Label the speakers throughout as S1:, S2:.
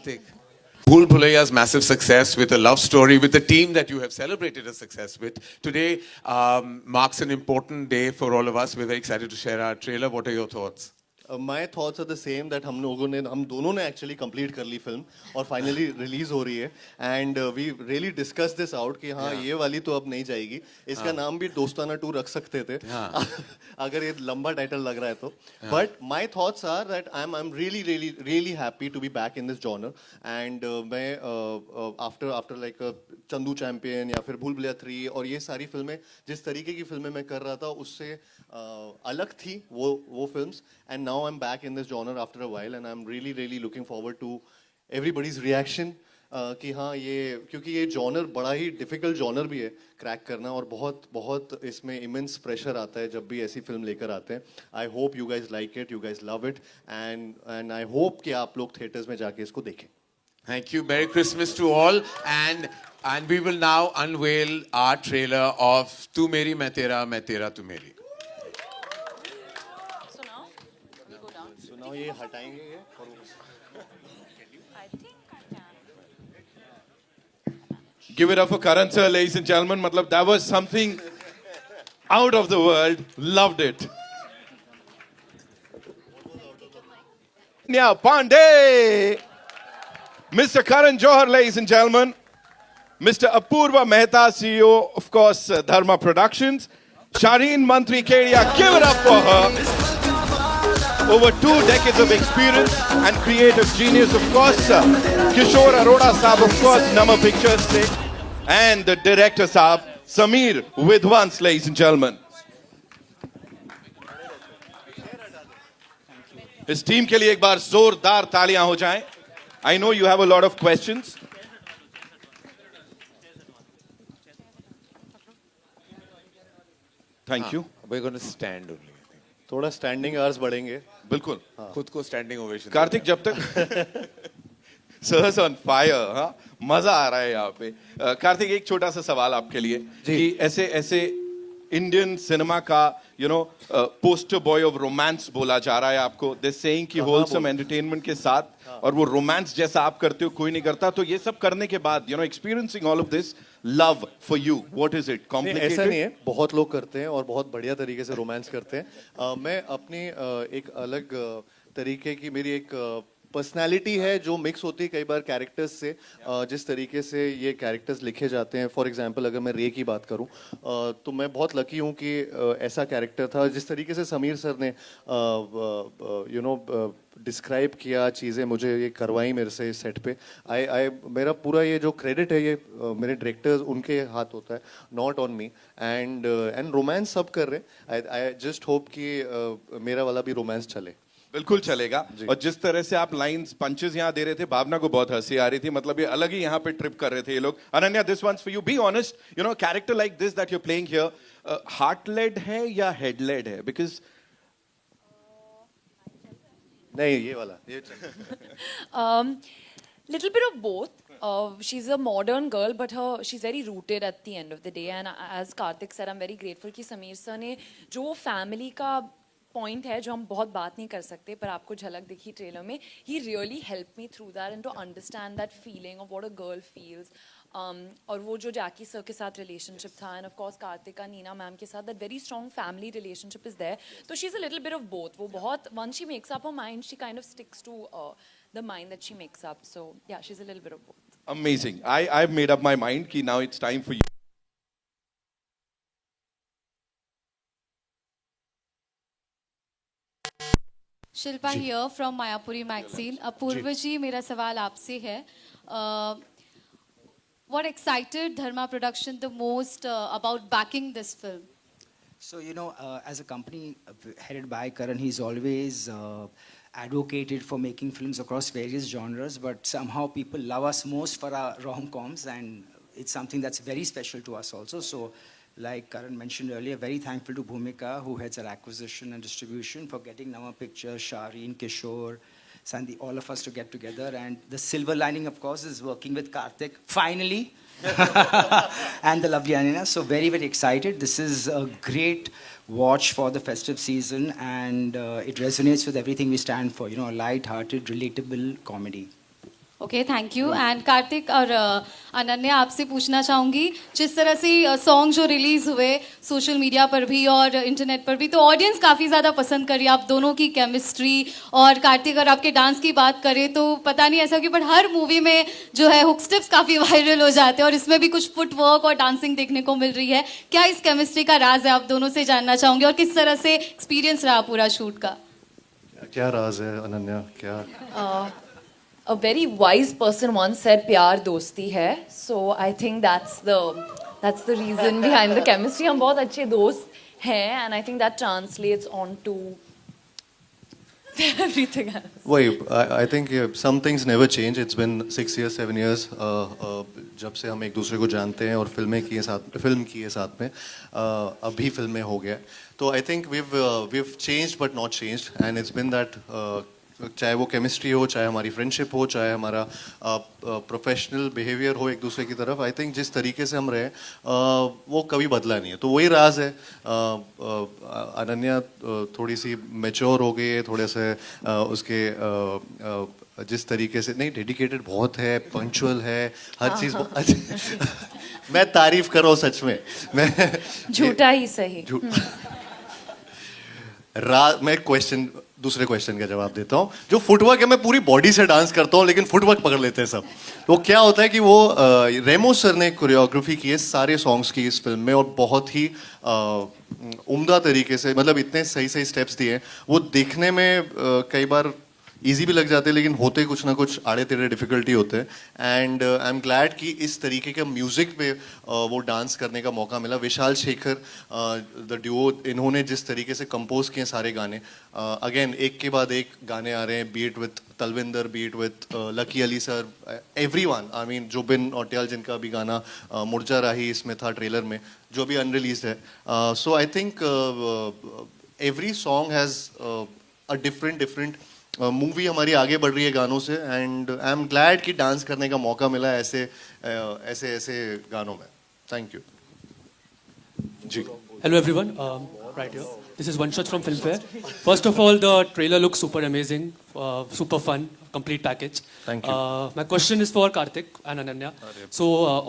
S1: Karthik. Bhool Bhulaiya's massive success with a love story with the team that you have celebrated a success with. Today marks an important day for all of us. We're very excited to share our trailer. What are your thoughts?
S2: My thoughts are the same that हम दोनों ने actually complete कर ली film और finally release हो रही है and we really discussed this out कि हाँ ये वाली तो अब नहीं जाएगी इसका नाम भी दोस्ताना 2 रख सकते थे अगर ये लंबा title लग रहा है तो but my thoughts are that I'm really happy to be back in this genre and मैं after like चंदू चैंपियन या फिर भूल भुलैया 3 और ये सारी फिल्में जिस तरीके की फिल्में मैं कर रहा था उससे अलग थी वो films and now I'm back in this genre after a while and I'm really looking forward to everybody's reaction कि हाँ ये क्योंकि ये genre बड़ा ही difficult genre भी है crack करना और बहुत इसमें immense pressure आता है जब भी ऐसी film लेकर आते हैं I hope you guys like it, you guys love it and I hope कि आप लोग theaters में जाके इसको देखें.
S1: Thank you. Merry Christmas to all. And we will now unveil our trailer of Tu Meri Main Tera Tu Meri.
S2: So now ये हटाएंगे ये और
S3: I think I can.
S4: Give it up for Karan sir, ladies and gentlemen. Matlab, that was something out of the world. Loved it. Now, Pandey. Mr. Karan Johar, ladies and gentlemen. Mr. Apurva Mehta, CEO, of course, Dharma Productions. Shireen Mantri Kedia, give it up for her. Over 2 decades of experience and creative genius, of course. Kishore Arora Saab, of course, Nama Pictures se. And the director Saab, Sameer Vidwans, ladies and gentlemen. His team के लिए एक बार जोरदार तालियां हो जाएं. I know you have a lot of questions. Thank you.
S1: We're going to stand only.
S2: थोड़ा standing hours बढ़ेंगे.
S4: बिल्कुल.
S1: खुद को standing ovation.
S4: कार्तिक जब तक Sir's on fire, हाँ मजा आ रहा है यहाँ पे. कार्तिक एक छोटा सा सवाल आपके लिए कि ऐसे इंडियन सिनेमा का पोस्टर बॉय ऑफ रोमांस बोला जा रहा है आपको. They're saying कि wholesome entertainment के साथ और वो रोमांस जैसा आप करते हो कोई नहीं करता. तो ये सब करने के बाद experiencing all of this love for you, what is it? Complicated?
S2: ऐसा नहीं है, बहुत लोग करते हैं और बहुत बढ़िया तरीके से रोमांस करते हैं. मैं अपनी एक अलग तरीके की मेरी एक पर्सनालिटी है जो मिक्स होती है कई बार कैरेक्टर्स से. जिस तरीके से ये कैरेक्टर्स लिखे जाते हैं, फॉर एग्जांपल अगर मैं रे की बात करूं तो मैं बहुत लकी हूं कि ऐसा कैरेक्टर था. जिस तरीके से समीर सर ने डिस्क्राइब किया चीज़ें, मुझे ये करवाई मेरे से सेट पे. मेरा पूरा ये जो क्रेडिट है ये मेरे डायरेक्टर्स उनके हाथ होता है, not on me. And romance सब कर रहे हैं. आई जस्ट होप कि मेरा वाला भी रोमांस चले.
S4: बिल्कुल चलेगा. और जिस तरह से आप लाइंस पंचेस यहाँ दे रहे थे, भावना को बहुत हंसी आ रही थी. मतलब ये अलग ही यहाँ पे ट्रिप कर रहे थे ये लोग. Ananya, this one's for you. Be honest, character like this that you are playing here, heart led है या हेड लेड है? बिकॉज
S2: नहीं, ये वाला ये
S3: Little bit of both. She's a modern girl, but she's very rooted at the end of the day. And as Karthik said, I'm very grateful कि Sameer sir ने जो family का पॉइंट है जो हम बहुत बात नहीं कर सकते पर आपको झलक दिखी ट्रेलर में. He really help me through that and to understand that feeling of what a girl feels. और वो जो जैकी सर के साथ रिलेशनशिप था एंड ऑफ कोर्स कार्तिक का नीना मैम के साथ that very strong family relationship is there. तो she is a little bit of both. वो बहुत once she makes up her mind she kind of sticks to the mind that she makes up. So yeah she is a little bit of both.
S4: Amazing. I've made up my mind कि now it's time for you.
S5: Shilpa here from Mayapuri magazine. Apurva ji, मेरा सवाल आपसे है. What excited Dharma Production the most about backing this film?
S6: So, as a company headed by Karan, he's always advocated for making films across various genres, but somehow people love us most for our rom-coms, and it's something that's very special to us also. So, like Karan mentioned earlier, very thankful to Bhumika, who heads our acquisition and distribution, for getting Nama Pictures, Shireen, Kishore, Sandeep, all of us to get together. And the silver lining, of course, is working with Karthik, finally, and the lovely Anina. So very, very excited. This is a great watch for the festive season, and it resonates with everything we stand for, a light-hearted, relatable comedy.
S5: Okay, thank you. And Kartik और अनन्या, आपसे पूछना चाहूंगी, जिस तरह से song जो release हुए social media पर भी और इंटरनेट पर भी, तो ऑडियंस काफी ज्यादा पसंद करी आप दोनों की केमिस्ट्री। और कार्तिक, अगर आपके डांस की बात करें तो पता नहीं ऐसा क्यों, बट हर मूवी में जो है हुक स्टेप्स काफी वायरल हो जाते हैं और इसमें भी कुछ फुटवर्क और डांसिंग देखने को मिल रही है। क्या इस केमिस्ट्री का राज है, आप दोनों से जानना चाहूंगी, और किस तरह से एक्सपीरियंस रहा पूरा शूट का?
S2: क्या राज है अनन्या, क्या?
S3: A very wise person once said प्यार दोस्ती है, so I think that's the reason behind the chemistry. हम बहुत अच्छे दोस्त हैं, and I think that translates on to everything else.
S2: वही, I think some things never change. It's been 6 years, 7 years जब से हम एक दूसरे को जानते हैं और फिल्म की है साथ में, अभी फिल्में हो गया। तो I think we've changed but not changed, and it's been that चाहे वो केमिस्ट्री हो, चाहे हमारी फ्रेंडशिप हो, चाहे हमारा प्रोफेशनल बिहेवियर हो एक दूसरे की तरफ, आई थिंक जिस तरीके से हम रहे वो कभी बदला नहीं है। तो वही राज है। अनन्या थोड़ी सी मैच्योर हो गई है, थोड़े से उसके जिस तरीके से, नहीं, डेडिकेटेड बहुत है, पंक्चुअल है, हर चीज़ मैं तारीफ कर रहा हूँ सच में, मैं
S3: झूठा ही सही।
S2: मैं दूसरे क्वेश्चन का जवाब देता हूँ। जो फुटवर्क है, मैं पूरी बॉडी से डांस करता हूँ, लेकिन फुटवर्क पकड़ लेते हैं सब। तो क्या होता है कि वो रेमो सर ने कोरियोग्राफी की है सारे सॉन्ग्स की इस फिल्म में, और बहुत ही उम्दा तरीके से, मतलब इतने सही सही स्टेप्स दिए। वो देखने में कई बार इजी भी लग जाते हैं, लेकिन होते कुछ ना कुछ आड़े तेड़े डिफिकल्टी होते हैं। एंड आई एम ग्लैड कि इस तरीके के म्यूजिक पे वो डांस करने का मौका मिला। विशाल शेखर द ड्यूओ, इन्होंने जिस तरीके से कंपोज किए सारे गाने, अगेन एक के बाद एक गाने आ रहे हैं, beat with Talwinder, beat with Lucky Ali sir, everyone, I mean Jubin Nautiyal जिनका भी गाना मुर्जा राही इसमें था ट्रेलर में, जो भी अनरिलीज्ड है। So I think every song has a different movie हमारी आगे बढ़ रही है गानों से, एंड आई एम ग्लैड कि डांस करने का मौका मिला है ऐसे गानों में। थैंक यू जी।
S7: Hello everyone, right here. This is Vanshaj from Filmfare. First of all, the trailer looks super amazing, super fun, complete package.
S2: Thank you.
S7: My question is for Karthik and Ananya. So,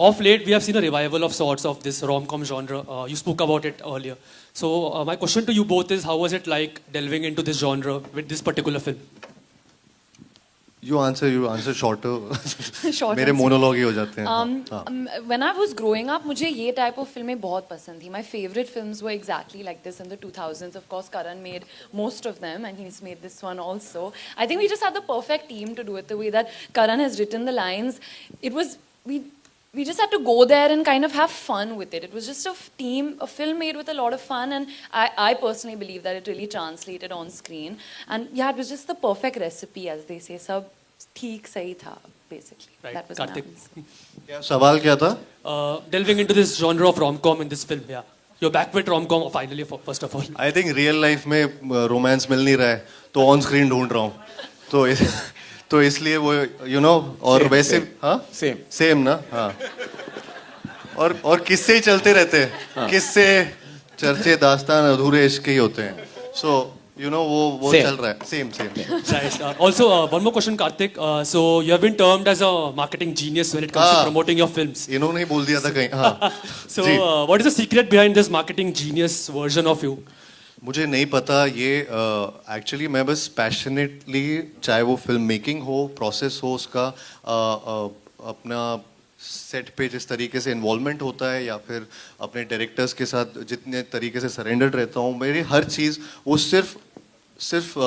S7: of late, we have seen a revival of sorts of this rom-com genre. You spoke about it earlier. So, my question to you both is, how was it like delving into this genre with this particular film?
S2: You answer shorter.
S3: Short
S2: मेरे
S3: answer.
S2: Monologue ही हो जाते हैं।
S3: When I was growing up, मुझे ये type of फिल्में बहुत पसंद थी. My favorite films were exactly like this in the 2000s. Of course, Karan made most of them, and he's made this one also. I think we just had the perfect team to do it. The way that Karan has written the lines, it was we just had to go there and kind of have fun with it. It was just a film made with a lot of fun, and I personally believe that it really translated on screen. And yeah, it was just the perfect recipe, as they say. सब ठीक सही था, basically.
S7: Right,
S3: That was my
S7: Karthik.
S3: answer.
S2: सवाल क्या था?
S7: Delving into this genre of rom-com in this film, yeah. You're back with rom-com finally, first of all.
S2: I think real life में romance मिल नहीं रहा है, तो ऑन स्क्रीन ढूंढ रहा हूँ, तो इसलिए वो और
S1: Same,
S2: वैसे
S1: same.
S2: हाँ
S1: Same.
S2: ना, हाँ। और किस्से ही चलते रहते हैं, किस्से, चर्चे, दास्तान अधूरे इश्क ही होते हैं। सो वो
S1: Same.
S2: चल रहा है, same
S7: Right. Also, one more question, Karthik. So, you have been termed as a marketing genius when it comes to promoting your films.
S2: इन्होंने ही बोल दिया था कहीं, हाँ।
S7: So,
S2: ji.
S7: what is the secret behind this marketing genius version of you?
S2: मुझे नहीं पता ये, एक्चुअली मैं बस पैशनेटली, चाहे वो फिल्म मेकिंग हो, प्रोसेस हो उसका, अपना सेट पे जिस तरीके से इन्वॉल्वमेंट होता है, या फिर अपने डायरेक्टर्स के साथ जितने तरीके से सरेंडर्ड रहता हूँ, मेरी हर चीज़ वो सिर्फ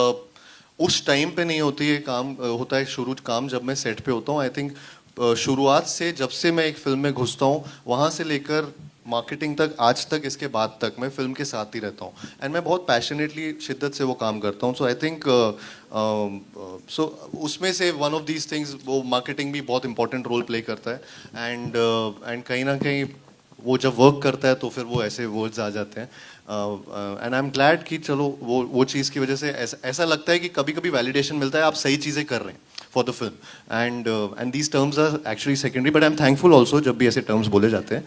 S2: उस टाइम पे नहीं होती है, काम होता है शुरू काम जब मैं सेट पे होता हूँ। आई थिंक शुरुआत से, जब से मैं एक फिल्म में घुसता हूँ, वहाँ से लेकर मार्केटिंग तक, आज तक, इसके बाद तक मैं फिल्म के साथ ही रहता हूँ, एंड मैं बहुत पैशनेटली, शिद्दत से वो काम करता हूँ। सो आई थिंक सो उसमें से वन ऑफ दीज थिंग्स, वो मार्केटिंग भी बहुत इंपॉर्टेंट रोल प्ले करता है, एंड कहीं ना कहीं वो जब वर्क करता है तो फिर वो ऐसे वर्ड्स आ जाते हैं, एंड आई एम ग्लैड कि चलो वो चीज़ की वजह से ऐसा लगता है कि कभी कभी वैलिडेशन मिलता है, आप सही चीज़ें कर रहे हैं for the film, and these terms are actually secondary, but I'm thankful also जब भी ऐसे terms बोले जाते हैं,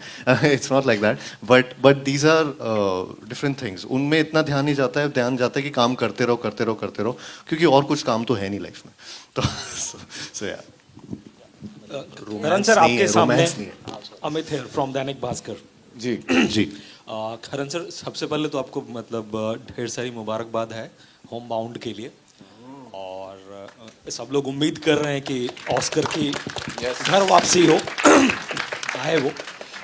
S2: it's not like that, but these are different things. उनमें इतना ध्यान नहीं जाता है, ध्यान जाता है कि काम करते रहो, क्योंकि और कुछ काम तो है नहीं लाइफ में, तो so yeah.
S8: करण सर आपके सामने अमित है from Dainik Bhaskar.
S1: Ji
S8: ji Karan sir, सबसे पहले तो आपको मतलब ढेर सारी मुबारकबाद है होम बाउंड के लिए, और सब लोग उम्मीद कर रहे हैं कि ऑस्कर की घर वापसी हो आए वो,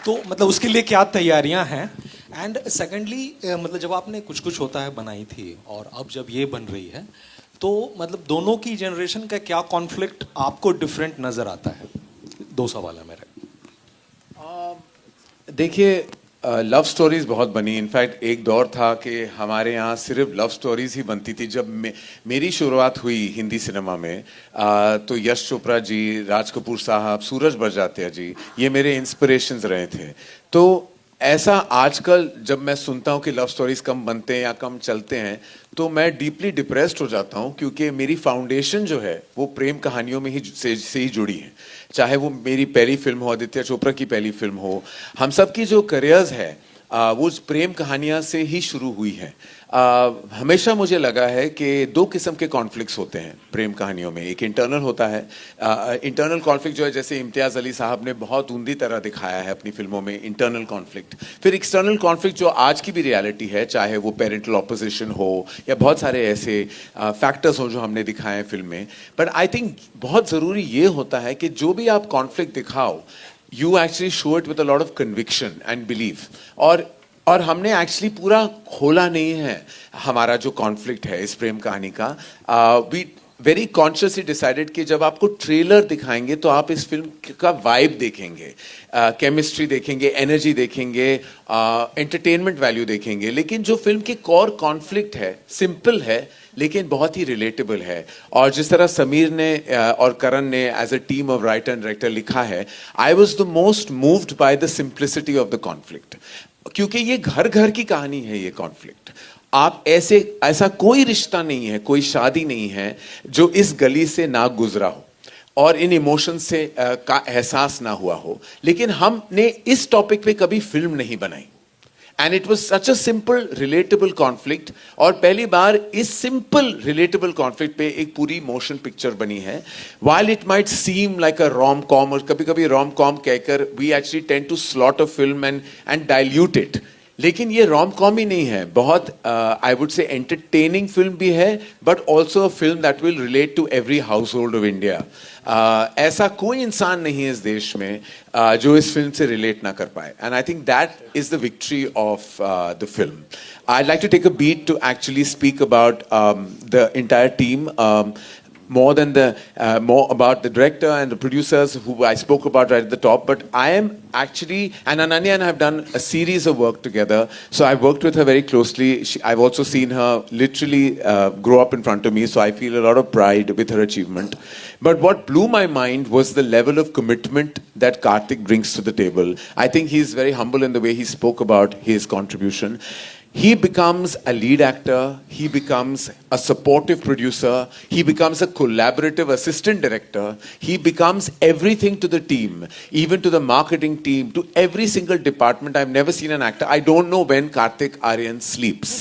S8: तो मतलब उसके लिए क्या तैयारियां हैं। एंड सेकेंडली मतलब जब आपने कुछ कुछ होता है बनाई थी और अब जब ये बन रही है, तो मतलब दोनों की जनरेशन का क्या कॉन्फ्लिक्ट आपको डिफरेंट नजर आता है? 2 सवाल है मेरे।
S1: देखिए, लव स्टोरीज बहुत बनी। इनफैक्ट एक दौर था कि हमारे यहाँ सिर्फ लव स्टोरीज ही बनती थी। जब मेरी शुरुआत हुई हिंदी सिनेमा में, तो यश चोपड़ा जी, राज कपूर साहब, सूरज बड़जात्या जी, ये मेरे इंस्पिरेशंस रहे थे। तो ऐसा आजकल जब मैं सुनता हूँ कि लव स्टोरीज कम बनते हैं या कम चलते हैं, तो मैं डीपली डिप्रेस्ड हो जाता हूँ, क्योंकि मेरी फाउंडेशन जो है वो प्रेम कहानियों में ही से ही जुड़ी है। चाहे वो मेरी पहली फिल्म हो, आदित्य चोपड़ा की पहली फिल्म हो, हम सब की जो करियर्स है वो प्रेम कहानियाँ से ही शुरू हुई है। हमेशा मुझे लगा है कि 2 किस्म के कॉन्फ्लिक्ट्स होते हैं प्रेम कहानियों में। एक इंटरनल होता है, इंटरनल कॉन्फ्लिक्ट जो है, जैसे इम्तियाज़ अली साहब ने बहुत उम्दी तरह दिखाया है अपनी फिल्मों में इंटरनल कॉन्फ्लिक्ट। फिर एक्सटर्नल कॉन्फ्लिक्ट जो आज की भी रियलिटी है, चाहे वो पेरेंटल ऑपोजिशन हो या बहुत सारे ऐसे फैक्टर्स हो जो हमने दिखाए हैं फिल्म में। बट आई थिंक बहुत ज़रूरी ये होता है कि जो भी आप कॉन्फ्लिक्ट दिखाओ, you actually show it with a lot of conviction and belief. और हमने एक्चुअली पूरा खोला नहीं है हमारा जो कॉन्फ्लिक्ट है इस प्रेम कहानी का। वी वेरी कॉन्शियसली डिसाइडेड कि जब आपको ट्रेलर दिखाएंगे तो आप इस फिल्म का वाइब देखेंगे, केमिस्ट्री देखेंगे, एनर्जी देखेंगे, एंटरटेनमेंट वैल्यू देखेंगे, लेकिन जो फिल्म के कोर कॉन्फ्लिक्ट है सिंपल है लेकिन बहुत ही रिलेटेबल है। और जिस तरह समीर ने और करण ने as a team of writer and director लिखा है, I was the most moved by the simplicity of the conflict, क्योंकि ये घर घर की कहानी है। ये कॉन्फ्लिक्ट आप ऐसा कोई रिश्ता नहीं है, कोई शादी नहीं है जो इस गली से ना गुजरा हो और इन इमोशन से का एहसास ना हुआ हो। लेकिन हमने इस टॉपिक पे कभी फिल्म नहीं बनाई, and it was such a simple relatable conflict. और पहली बार इस सिंपल रिलेटेबल कॉन्फ्लिक्ट पे एक पूरी मोशन पिक्चर बनी है। While it might seem like a rom com, और कभी कभी रोम कॉम कहकर we actually tend to slot a film and dilute it, लेकिन ये रोम कॉम ही नहीं है, बहुत I would say entertaining film भी है, but also a film that will relate to every household of India. ऐसा कोई इंसान नहीं है इस देश में जो इस फिल्म से रिलेट ना कर पाए, and I think that is the victory of the film. I'd like to take a beat to actually speak about the entire team. More about the director and the producers who I spoke about right at the top, but I am actually, and Ananya and I have done a series of work together, so I've worked with her very closely. I've also seen her literally grow up in front of me, so I feel a lot of pride with her achievement. But what blew my mind was the level of commitment that Karthik brings to the table. I think he's very humble in the way he spoke about his contribution. He becomes a lead actor, he becomes a supportive producer, he becomes a collaborative assistant director, he becomes everything to the team, even to the marketing team, to every single department. I've never seen an actor. I don't know when Karthik Aaryan sleeps.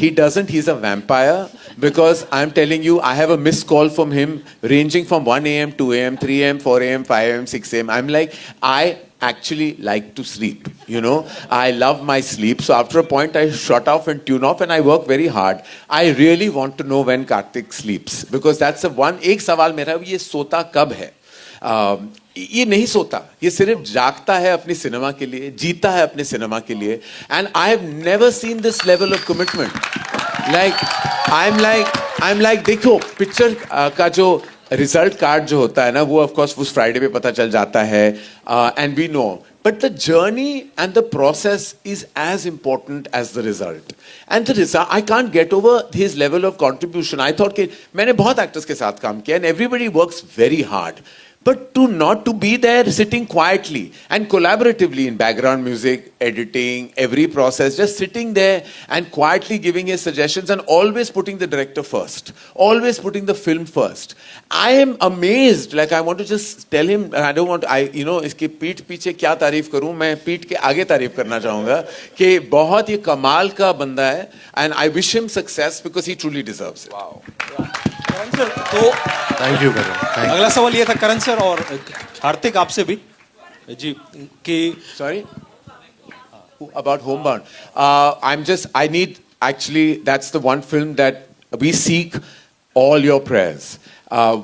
S1: He doesn't. He's a vampire, because I'm telling you, I have a missed call from him ranging from 1 a.m., 2 a.m., 3 a.m., 4 a.m., 5 a.m., 6 a.m. I'm like, I actually like to sleep, you know. I love my sleep, so after a point I shut off and tune off, and I work very hard. I really want to know when Karthik sleeps, because that's the one. एक सवाल मेरा, ये सोता कब है? ये नहीं सोता, ये सिर्फ जागता है अपनी सिनेमा के लिए, जीता है अपने सिनेमा के लिए, and I have never seen this level of commitment. I'm like देखो पिक्चर का जो रिजल्ट कार्ड जो होता है ना, वो ऑफ कोर्स उस फ्राइडे पे पता चल जाता है, and we know, but the journey and the process is as important as the result. And the result, I can't get over his level of contribution. I thought कि मैंने बहुत actors के साथ काम किया, and everybody works very hard, but not to be there sitting quietly and collaboratively in background music, editing, every process, just sitting there and quietly giving his suggestions and always putting the director first, always putting the film first. I am amazed, like I want to just tell him, I don't want to, you know, इसके पीठ पीछे क्या तारीफ करूं, मैं पीठ के आगे तारीफ करना चाहूंगा कि बहुत ही कमाल का बंदा है, and I wish him success because he truly deserves it.
S8: Wow. Karan sir, तो
S2: थैंक यू करण।
S8: अगला सवाल ये था करण सर और कार्तिक आपसे भी जी कि
S1: Sorry? About Homebound. I need, actually, that's the one film that we seek all your prayers.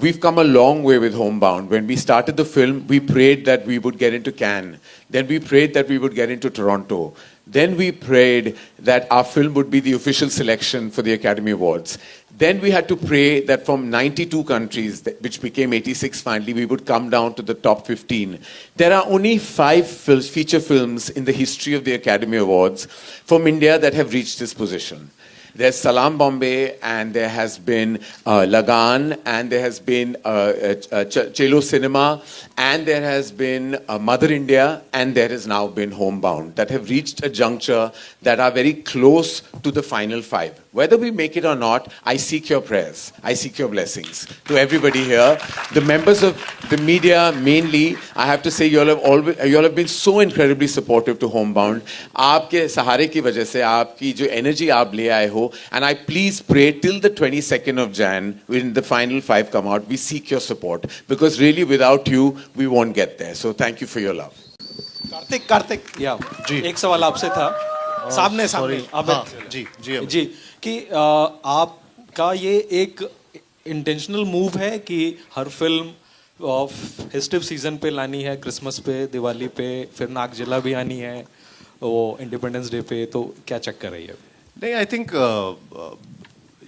S1: We've come a long way with Homebound. When we started the film, we prayed that we would get into Cannes. Then we prayed that we would get into Toronto. Then we prayed that our film would be the official selection for the Academy Awards. Then we had to pray that from 92 countries, which became 86 finally, we would come down to the top 15. There are only 5 feature films in the history of the Academy Awards from India that have reached this position. There's Salam Bombay, and there has been Lagan, and there has been Chelo Cinema, and there has been Mother India, and there has now been Homebound, that have reached a juncture that are very close to the final 5. Whether we make it or not, I seek your prayers. I seek your blessings. To everybody here, the members of the media mainly, I have to say you all have been so incredibly supportive to Homebound. आपके सहारे की वजह से, आपकी जो energy आप ले आए हो, and I please pray till the 22nd of Jan, when the final 5 come out, we seek your support, because really without you, we won't get there. So thank you for your love.
S8: Kartik या जी एक सवाल आपसे था सामने अब
S2: जी
S8: कि आपका ये एक इंटेंशनल मूव है कि हर फिल्म फेस्टिव सीजन पे लानी है, क्रिसमस पे, दिवाली पे, फिर नागजिला भी आनी है, वो इंडिपेंडेंस डे पे, तो क्या चक्कर है ये?
S2: नहीं, आई थिंक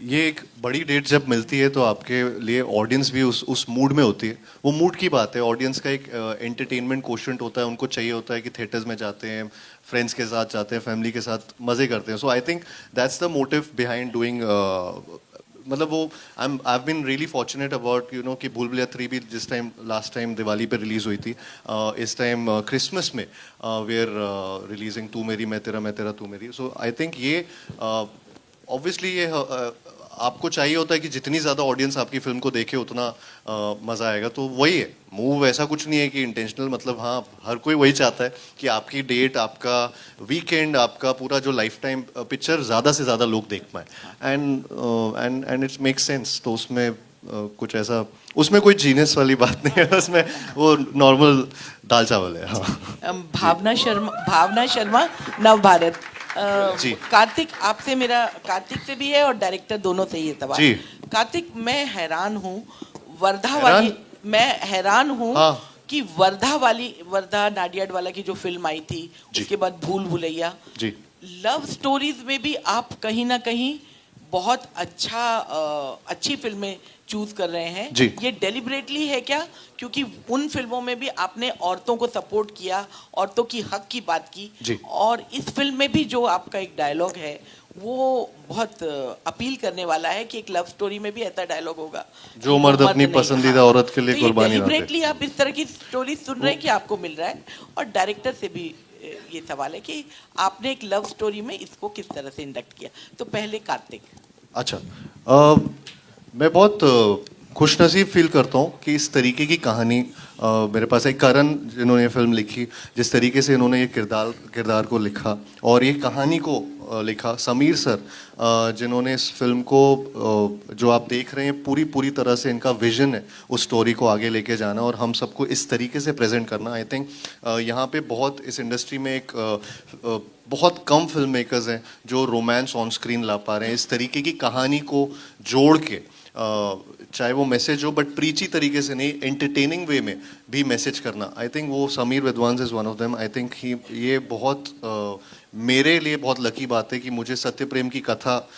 S2: ये एक बड़ी डेट जब मिलती है तो आपके लिए ऑडियंस भी उस मूड में होती है। वो मूड की बात है, ऑडियंस का एक एंटरटेनमेंट क्वोशंट होता है, उनको चाहिए होता है कि थिएटर्स में जाते हैं, फ्रेंड्स के साथ जाते हैं, फैमिली के साथ मज़े करते हैं। So I think that's the motive behind doing, मतलब वो I have been really fortunate about you know कि भूल भुलैया 3 भी जिस टाइम लास्ट टाइम दिवाली पे रिलीज हुई थी, इस टाइम क्रिसमस में वी आर रिलीजिंग तू मेरी मैं तेरा तू मेरी। सो आई थिंक ये ऑब्वियसली ये आपको चाहिए होता है कि जितनी ज़्यादा ऑडियंस आपकी फिल्म को देखे उतना मज़ा आएगा। तो वही है मूव, ऐसा कुछ नहीं है कि इंटेंशनल, मतलब हाँ हर कोई वही चाहता है कि आपकी डेट, आपका वीकेंड, आपका पूरा जो लाइफ टाइम पिक्चर ज़्यादा से ज़्यादा लोग देख पाए, एंड इट्स मेक सेंस। तो उसमें कुछ ऐसा, उसमें कोई जीनियस वाली बात नहीं है, उसमें वो नॉर्मल दाल चावल है। हाँ।
S9: भावना शर्मा नव भारत।
S2: जी।
S9: कार्तिक, आपसे मेरा, कार्तिक से भी है और डायरेक्टर दोनों से ही है सवाल।
S2: जी।
S9: कार्तिक, मैं हैरान हूँ
S2: हाँ।
S9: कि वर्धा नाडियाड वाला की जो फिल्म आई थी, उसके बाद भूल भुलैया,
S2: जी,
S9: लव स्टोरीज में भी आप कहीं ना कहीं बहुत अच्छी फिल्में चूज कर रहे हैं।
S2: जी।
S9: ये डेलिबरेटली है क्या? क्योंकि उन फिल्मों में भी आपने औरतों को सपोर्ट किया, औरतों की हक की बात की,
S2: जी।
S9: और इस फिल्म में भी जो आपका एक डायलॉग है वो बहुत अपील करने वाला है कि एक लव स्टोरी में भी ऐसा डायलॉग होगा,
S2: जो मर्द अपनी पसंदीदा औरत के लिए कुर्बानी ना दे।
S9: डेलिबरेटली आप इस तरह की स्टोरी सुन रहे हैं कि आपको मिल रहा है? और डायरेक्टर से भी ये सवाल है कि आपने एक लव स्टोरी में इसको किस तरह से इंडक्ट किया। तो पहले कार्तिक।
S2: अच्छा, मैं बहुत खुशनसीब फील करता हूँ कि इस तरीके की कहानी मेरे पास है। करण जिन्होंने ये फिल्म लिखी, जिस तरीके से इन्होंने ये किरदार को लिखा और ये कहानी को लिखा, समीर सर जिन्होंने इस फिल्म को जो आप देख रहे हैं पूरी तरह से इनका विजन है उस स्टोरी को आगे लेके जाना और हम सबको इस तरीके से प्रेजेंट करना। आई थिंक यहाँ पे बहुत इस इंडस्ट्री में एक बहुत कम फिल्म मेकर्स हैं जो रोमांस ऑन स्क्रीन ला पा रहे हैं, इस तरीके की कहानी को जोड़ के, चाहे वो मैसेज हो बट प्रीची तरीके से नहीं, एंटरटेनिंग वे में भी मैसेज करना। आई थिंक वो Sameer Vidwans is one of them. I think ये बहुत मेरे लिए बहुत लकी बात है कि मुझे सत्य प्रेम की कथा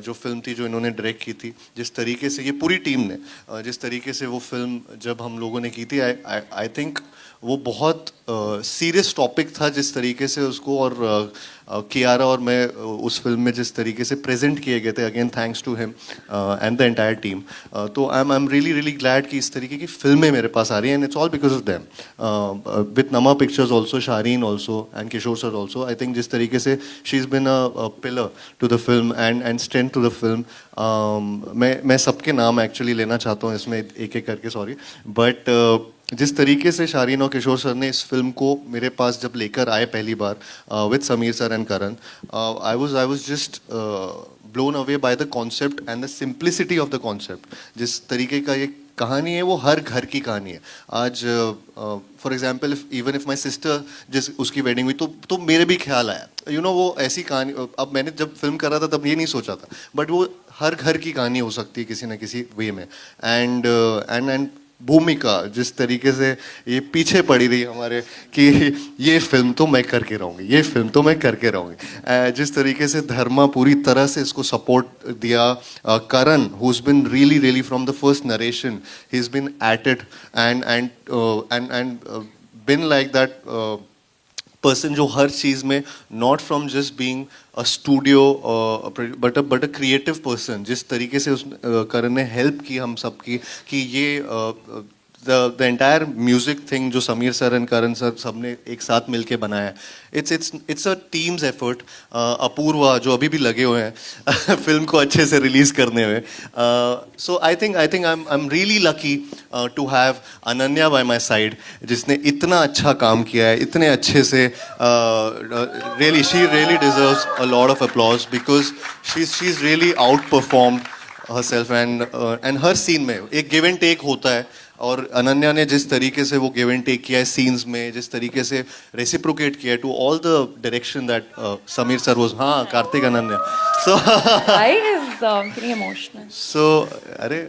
S2: जो फिल्म थी जो इन्होंने डायरेक्ट की थी, जिस तरीके से ये पूरी टीम ने जिस तरीके से वो फिल्म जब हम लोगों ने की थी, आई थिंक वो बहुत सीरियस टॉपिक था जिस तरीके से उसको, और कियारा और मैं उस फिल्म में जिस तरीके से प्रेजेंट किए गए थे, again thanks to him and the entire team. तो आई एम रियली ग्लैड कि इस तरीके की फिल्में मेरे पास आ रही हैं, and it's all because of them, with Namah pictures also, Shareen also and Kishore sir also. I think जिस तरीके से she is been a pillar to the film and strength to the film. मैं सबके नाम एक्चुअली लेना चाहता हूँ इसमें एक एक करके, सॉरी, बट जिस तरीके से शारीन और किशोर सर ने इस फिल्म को मेरे पास जब लेकर आए पहली बार with Sameer sir and Karan, I was just blown away by the concept and the simplicity of the concept. जिस तरीके का ये कहानी है वो हर घर की कहानी है. आज for example even if my sister जिस उसकी वेडिंग हुई तो मेरे भी ख्याल आया वो ऐसी कहानी. अब मैंने जब फिल्म कर रहा था तब ये नहीं सोचा था, बट वो हर घर की कहानी हो सकती है किसी ना किसी वे में. एंड भूमिका जिस तरीके से ये पीछे पड़ी रही हमारे कि ये फिल्म तो मैं करके रहूँगी, ये फिल्म तो मैं करके रहूँगी. जिस तरीके से धर्मा पूरी तरह से इसको सपोर्ट दिया. करण who's been really from the first narration, he's been at it and been like that person जो हर चीज में not from just being a studio but a creative person. जिस तरीके से उस करण ने हेल्प की हम सबकी कि ये the entire music thing जो Sameer sir and Karan sir सबने एक साथ मिलके बनाया है. It's a team's effort. Apoorva जो अभी भी लगे हुए हैं फिल्म को अच्छे से रिलीज करने में. So I think I'm really lucky to have Ananya by my side जिसने इतना अच्छा काम किया है, इतने अच्छे से. Really she really deserves a lot of applause because she's really outperformed herself and her scene में एक give and take होता है. और अनन्या ने जिस तरीके से वो गिव एंड टेक किया है सीन्स में, जिस तरीके से रेसिप्रोकेट किया है to all the direction that Sameer sir was. हाँ, कार्तिक अनन्या. सो
S3: I is getting emotional.
S2: सो अरे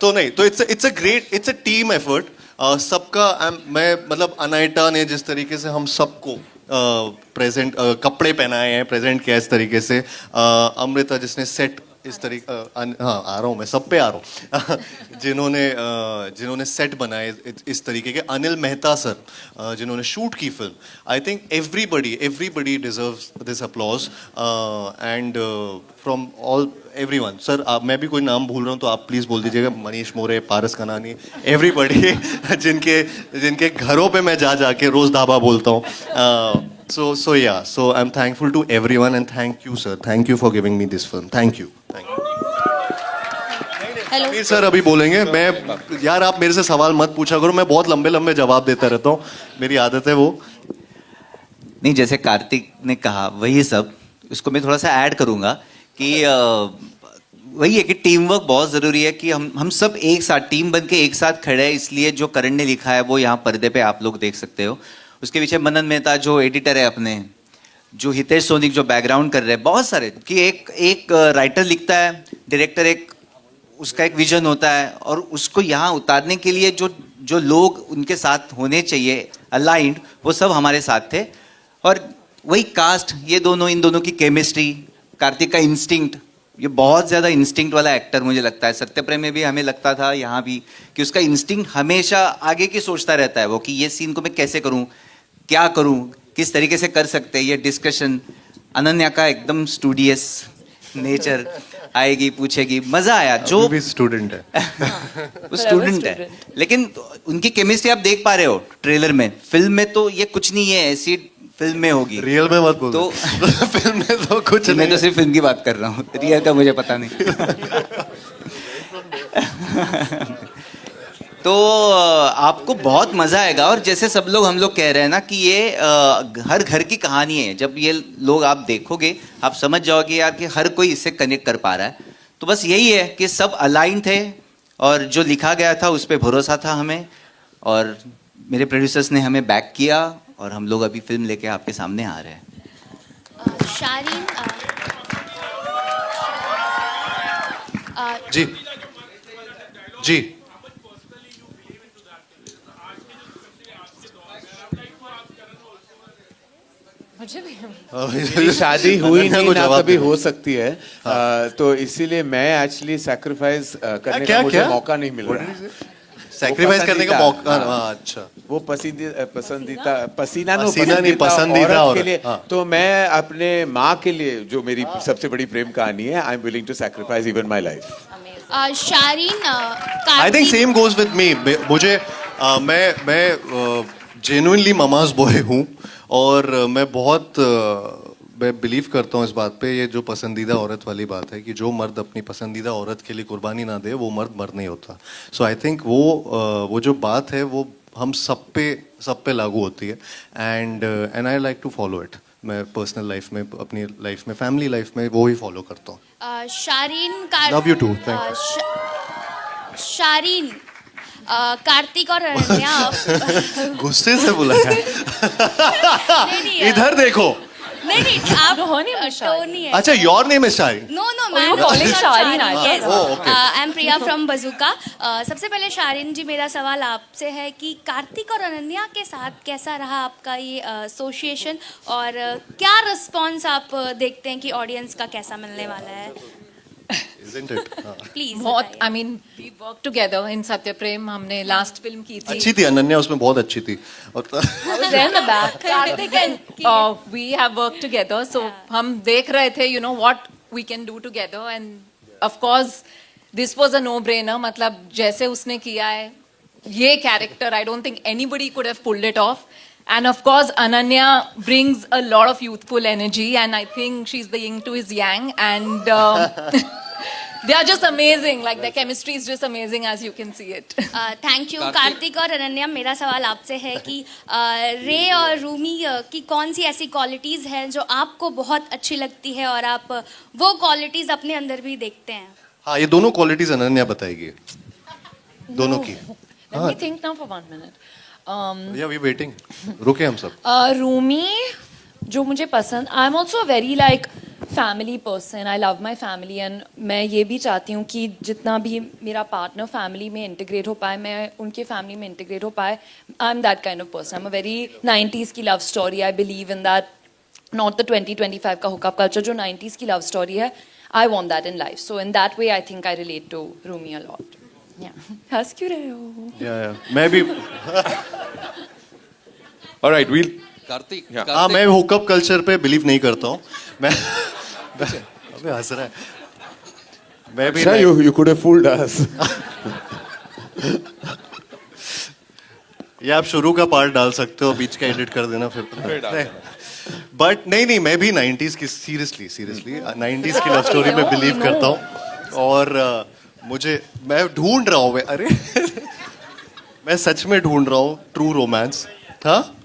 S2: तो नहीं तो इट्स अ टीम एफर्ट. सबका मैं मतलब अनाइटा ने जिस तरीके से हम सबको प्रेजेंट कपड़े पहनाए हैं, प्रेजेंट किया इस तरीके से. अमृता जिसने सेट इस तरीके हाँ आ रहा हूँ मैं सब पे आ रहा हूँ जिन्होंने सेट बनाए इस तरीके के. अनिल मेहता सर जिन्होंने शूट की film. I think everybody deserves this applause and from all everyone. Sir मैं भी कोई नाम भूल रहा हूँ तो आप प्लीज़ बोल दीजिएगा. मनीष मोरे, पारस कनानी, एवरीबडी जिनके घरों पे मैं जाके रोज़ ढाबा बोलता हूँ. So yeah, so I'm thankful to everyone and thank you sir, thank you for giving me this film. Thank you.
S5: Hello
S2: Sameer sir अभी बोलेंगे. मैं यार आप मेरे से सवाल मत पूछा करो, मैं बहुत लंबे जवाब देता रहता हूँ, मेरी आदत है वो.
S10: नहीं, जैसे कार्तिक ने कहा वही सब, उसको मैं थोड़ा सा ऐड करूँगा कि वही है कि टीम वर्क बहुत ज़रूरी है कि हम सब एक साथ टीम बन के एक साथ खड़े हैं. इसलिए जो करण ने लिखा है वो यहाँ पर्दे पे आप लोग देख सकते हो. उसके पीछे मनन मेहता जो एडिटर है अपने, जो हितेश सोनिक जो बैकग्राउंड कर रहे हैं, बहुत सारे कि एक राइटर लिखता है, डायरेक्टर उसका एक विजन होता है और उसको यहाँ उतारने के लिए जो लोग उनके साथ होने चाहिए अलाइंड, वो सब हमारे साथ थे. और वही कास्ट, इन दोनों की केमिस्ट्री, कार्तिक का इंस्टिंक्ट, ये बहुत ज़्यादा इंस्टिंक्ट वाला एक्टर मुझे लगता है. सत्यप्रेम में भी हमें लगता था यहाँ भी कि उसका इंस्टिंक्ट हमेशा आगे की सोचता रहता है वो कि ये सीन को मैं कैसे करूँ, क्या करूँ, किस तरीके से कर सकते हैं. ये डिस्कशन अनन्या का एकदम स्टूडियस नेचर, आएगी पूछेगी, मजा आया. जो
S2: भी स्टूडेंट है
S10: वो स्टूडेंट है, लेकिन उनकी केमिस्ट्री आप देख पा रहे हो ट्रेलर में. फिल्म में तो ये कुछ नहीं है, ऐसी फिल्म में होगी.
S2: रियल में मत बोलो.
S10: तो
S2: फिल्म में तो कुछ नहीं.
S10: मैं तो सिर्फ फिल्म की बात कर रहा हूँ, रियल का मुझे पता नहीं. तो आपको बहुत मजा आएगा. और जैसे सब लोग हम लोग कह रहे हैं ना कि ये हर घर की कहानी है. जब ये लोग आप देखोगे आप समझ जाओगे यार कि हर कोई इससे कनेक्ट कर पा रहा है. तो बस यही है कि सब अलाइन थे और जो लिखा गया था उस पर भरोसा था हमें, और मेरे प्रोड्यूसर्स ने हमें बैक किया और हम लोग अभी फिल्म लेके आपके सामने आ रहे हैं.
S5: शारीन
S2: जी जी
S3: मुझे भी
S1: मेरी शादी हुई
S2: अनन्या
S1: नहीं
S2: को
S1: ना
S2: जवाब
S1: कभी
S2: दे.
S1: हो सकती है. तो इसीलिए मैं एक्चुअली सैक्रिफाइस करने का मुझे मौका नहीं मिल रहा है.
S2: सैक्रिफाइस करने का मौका. अच्छा,
S1: वो पसंदीदा पसीना
S2: नहीं, पसंदीदा
S1: औरत के लिए.
S2: हाँ.
S1: तो मैं अपने माँ के लिए जो मेरी सबसे बड़ी प्रेम कहानी है, I am willing to sacrifice even my life.
S5: Shareen
S2: I think same goes with me. मुझे मैं जेन्युइनली ममाज बॉय हूँ और मैं बिलीव करता हूँ इस बात पे. ये जो पसंदीदा औरत वाली बात है कि जो मर्द अपनी पसंदीदा औरत के लिए कुर्बानी ना दे वो मर्द मर्द नहीं होता. सो आई थिंक वो जो बात है वो हम सब पे लागू होती है. And I like to follow it. मैं पर्सनल लाइफ में, अपनी लाइफ में, फैमिली लाइफ में वो ही फॉलो करता हूँ.
S5: शारीन
S2: Love you too, thank you.
S5: शारीन Kartik और अनन्या
S2: गुस्से से बोला है.
S5: नहीं,
S2: इधर देखो.
S5: नहीं आप
S3: Her name is Sharin.
S5: Tony है.
S2: अच्छा, your name is Shareen.
S5: No
S3: Oh, you were calling Sharin, I
S5: Yes.
S2: Oh, okay.
S5: I am Priya from Bazooka. सबसे पहले शारीन जी, मेरा सवाल आपसे है कि कार्तिक और अनन्या के साथ कैसा रहा आपका ये एसोसिएशन, और क्या रिस्पॉन्स आप देखते हैं कि ऑडियंस का कैसा मिलने वाला है?
S2: Isn't it? हाँ.
S5: प्लीज
S11: बहुत I mean we work together in Satya Prem. हमने लास्ट फिल्म की थी.
S2: अच्छी थी अनन्या, उसमें बहुत अच्छी थी. और
S3: I was there in the back.
S11: Kartik and we have work together. So हम देख रहे थे you know what we can do together, and of course this was a no brainer. मतलब जैसे उसने किया है ये character, I don't think anybody could have pulled it off. And of course, Ananya brings a lot of youthful energy, and I think she's the yin to his yang, and they are just amazing. Like their chemistry is just amazing, as you can see it.
S5: Thank you. Kartik और अनन्या, मेरा सवाल आपसे है कि रे और रूमी की कौन सी ऐसी क्वालिटीज हैं जो आपको बहुत अच्छी लगती है और आप वो क्वालिटीज अपने अंदर भी देखते हैं?
S2: हाँ, ये दोनों क्वालिटीज अनन्या बताएगी. दोनों की.
S3: Let me think now for 1 minute.
S2: या वी वेटिंग. रुके हम सब.
S3: रूमी जो मुझे पसंद, I am also very like family person. I love my family, and मैं ये भी चाहती हूँ कि जितना भी मेरा पार्टनर फैमिली में इंटीग्रेट हो पाए, मैं उनके फैमिली में इंटीग्रेट हो पाए. I am that kind of person. I am a very 90s की love story. I believe in that, not the 2025 का हुकअप कल्चर. जो 90s की लव स्टोरी है, I want that in life. So in that way I think I relate to Rumi a lot. हंस क्यों रहे हो?
S2: या मैं भी.
S4: All right, we'll.
S8: कार्तिक
S2: हाँ, मैं हुकअप कल्चर पे बिलीव नहीं करता हूँ. मैं अबे हंस रहा है. मैं भी
S1: Acha, you could have fooled us.
S2: या आप शुरू का पार्ट डाल सकते हो, बीच का एडिट कर देना फिर. बट नहीं, मैं भी 90s की सीरियसली 90s की लव स्टोरी में बिलीव करता हूँ. और मैं ढूंढ रहा हूँ. अरे मैं सच में ढूंढ रहा हूँ ट्रू रोमांस. हाँ,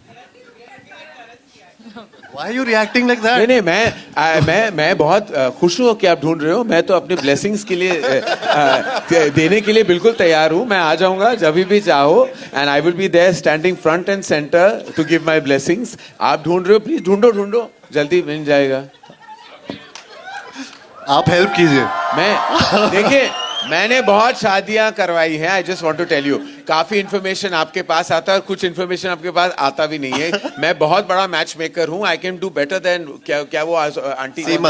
S2: Why are you reacting like that?
S1: नहीं, मैं बहुत खुश हूँ कि आप ढूंढ रहे हो. मैं तो अपने ब्लेसिंग्स के लिए देने के लिए बिल्कुल तैयार हूँ. मैं आ जाऊंगा जब भी चाहो, and I will be there standing front and center to give my blessings. आप ढूंढ रहे हो, प्लीज ढूंढो, जल्दी मिल जाएगा.
S2: आप हेल्प कीजिए.
S1: देखिए, मैंने बहुत शादियां करवाई हैं. I just want to tell you, काफी इन्फॉर्मेशन आपके पास आता है और कुछ इन्फॉर्मेशन आपके पास आता भी नहीं है. मैं बहुत बड़ा मैच मेकर हूं. I can do better than क्या वो aunty Seema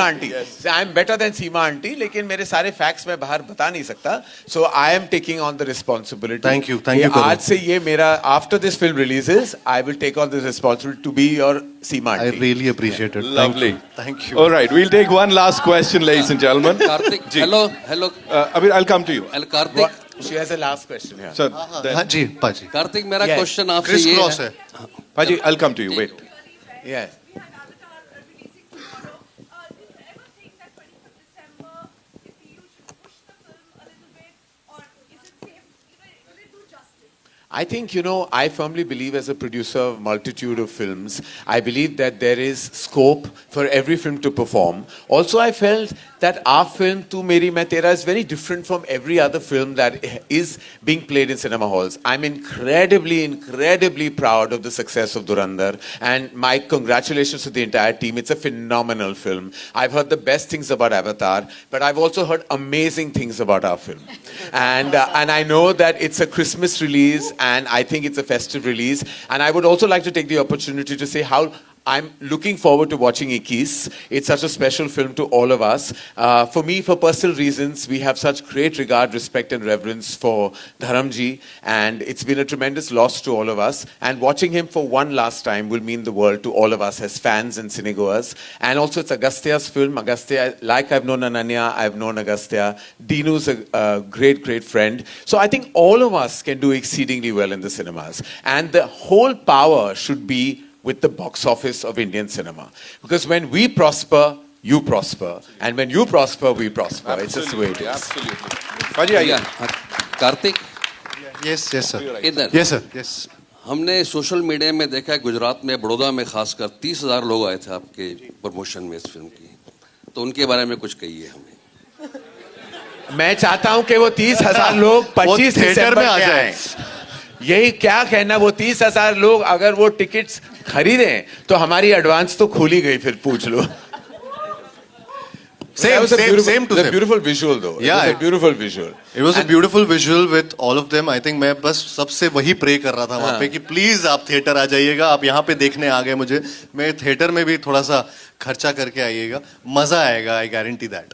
S1: aunty. I am better than Seema aunty, लेकिन मेरे सारे फैक्ट्स मैं बाहर बता नहीं सकता. So I am taking on the responsibility.
S2: Thank you.
S1: आज से ये मेरा, after this film releases, I will take on this responsibility to be your Seema
S2: I
S1: aunty.
S2: really appreciate it.
S4: Lovely.
S2: Thank you.
S4: All right, we'll take one last question, ladies and gentlemen.
S8: Kartik
S4: ji.
S8: Hello
S4: Abir, I'll come to you.
S8: Kartik
S1: She has a last question here.
S4: Sir,
S2: हाँ जी, पाजी.
S8: कार्तिक मेरा
S1: Yes.
S8: Question आपसे
S2: Chris
S8: ये
S2: cross
S8: है.
S2: है.
S4: Paji, I'll come to you. Wait.
S1: Yes. I think, I firmly believe as a producer of multitude of films, I believe that there is scope for every film to perform. Also, I felt that our film, Tu Meri Main Tera, is very different from every other film that is being played in cinema halls. I'm incredibly proud of the success of Dhurandhar, and my congratulations to the entire team. It's a phenomenal film. I've heard the best things about Avatar, but I've also heard amazing things about our film. And I know that it's a Christmas release, and I think it's a festive release. And I would also like to take the opportunity to say how I'm looking forward to watching Ikkis. It's such a special film to all of us. For me, for personal reasons, we have such great regard, respect and reverence for Dharamji, and it's been a tremendous loss to all of us. And watching him for one last time will mean the world to all of us as fans and cinegoers. And also it's Agastya's film. Agastya, like I've known Ananya, I've known Agastya. Dinu's a great friend. So I think all of us can do exceedingly well in the cinemas. And the whole power should be with the box office of Indian cinema. Because when we prosper, you prosper. And when you prosper, we prosper. It's just the way it is.
S4: Absolutely. Paji,
S8: Kartik
S2: Yes, sir.
S8: इधर
S2: Yes, sir. Yes.
S12: हमने social media में देखा है, गुजरात में, बड़ौदा में खासकर 30,000 लोग आए थे आपके प्रमोशन में इस फिल्म की, तो उनके बारे में कुछ कहिए हमें।
S1: मैं चाहता हूं कि वो 30,000 लोग 25
S2: थिएटर में आ
S1: दिसंबर
S2: जाए।
S1: यही क्या कहना, वो 30,000 लोग अगर वो टिकट्स खरीदें तो हमारी एडवांस तो खोली गई, फिर पूछ लो।
S2: Same to same.
S1: Beautiful visual though.
S2: Yeah,
S1: It was a beautiful visual.
S2: It was a beautiful visual with all of them. I think मैं बस सबसे वही प्रे कर रहा था वहाँ पे कि प्लीज आप थिएटर आ जाइएगा, आप यहाँ पे देखने आ गए मुझे, मैं थिएटर में भी थोड़ा सा खर्चा करके आइएगा, मजा आएगा, आई गारंटी दैट।